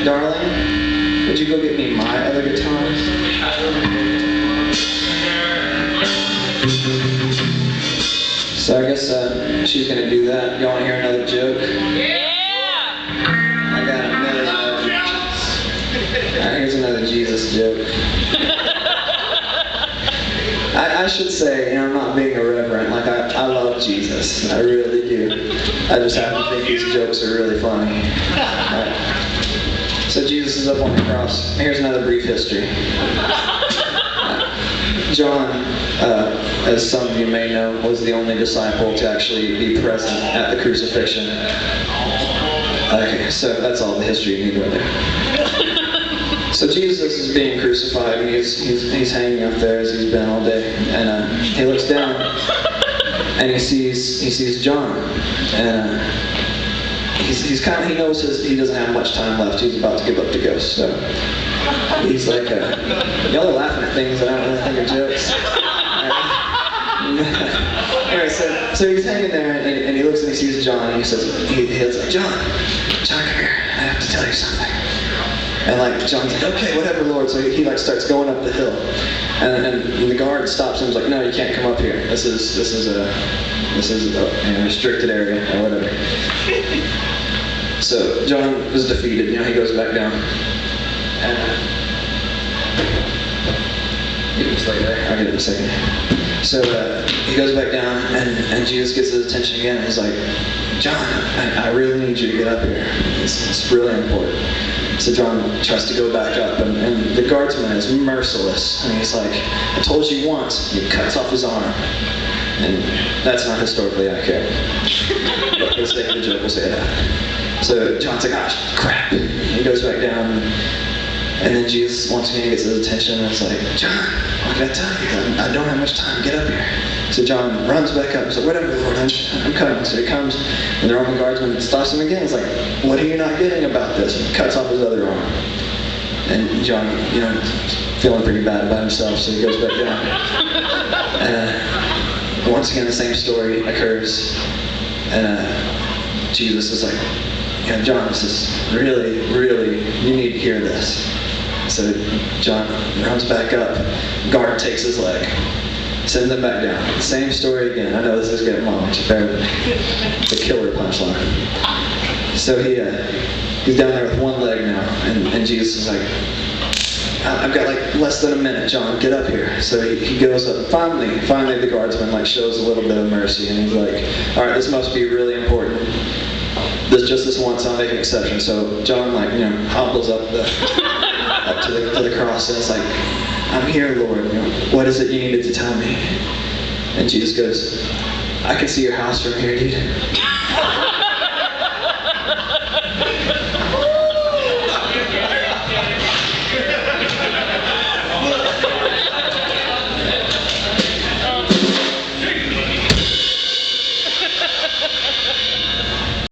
Darling, would you go get me my other guitars? So I guess she's going to do that. You want to hear another joke? I got another. Here's another Jesus joke. I should say, I'm not being irreverent. Like, I love Jesus. I really do. I just happen to think these jokes are really funny. Right. So Jesus is up on the cross. Here's another brief history. John, as some of you may know, was the only disciple to actually be present at the crucifixion. Okay, so that's all the history you need right there. So Jesus is being crucified, and he's hanging up there as he's been all day, and he looks down, and he sees John, and he knows he doesn't have much time left. He's about to give up the ghost, so he's like, y'all are laughing at things that I don't really think are jokes. Anyway, so he's hanging there, and he looks and he sees John, and he's like, John, come here, I have to tell you something. And John's like, okay, whatever, Lord. So he starts going up the hill, and the guard stops him. He's like, no, you can't come up here. This is a restricted area or whatever. So John is defeated. He goes back down, and you can stay there. I'll get it in a second. So he goes back down, and Jesus gets his attention again. And he's like, John, I really need you to get up here. It's really important. So John tries to go back up, and the guardsman is merciless. And he's like, I told you once. And he cuts off his arm. And that's not historically accurate. But for the sake of the joke, we'll say that. So John's like, ah, crap. And he goes back down, and then Jesus once again gets his attention, and it's like, John, what can I tell you? I don't have much time. Get up here. So John runs back up. He's like, whatever, Lord, I'm coming. So he comes, and the Roman guardsman stops him again. He's like, what are you not getting about this? And cuts off his other arm. And John, feeling pretty bad about himself, so he goes back down. And once again, the same story occurs. And Jesus is like, John, this is really, really, you need to hear this. So John runs back up. Guard takes his leg. Sends him back down. Same story again. I know this is getting long. Just bear with me. The killer punchline. So he's down there with one leg now, and Jesus is like, I've got less than a minute, John. Get up here. So he goes up. Finally, the guardsman shows a little bit of mercy, and he's like, all right, this must be really important. This once, I'll make an exception. So John hobbles up to the cross, and it's like, I'm here, Lord. What is it you needed to tell me? And Jesus goes, I can see your house from here, dude.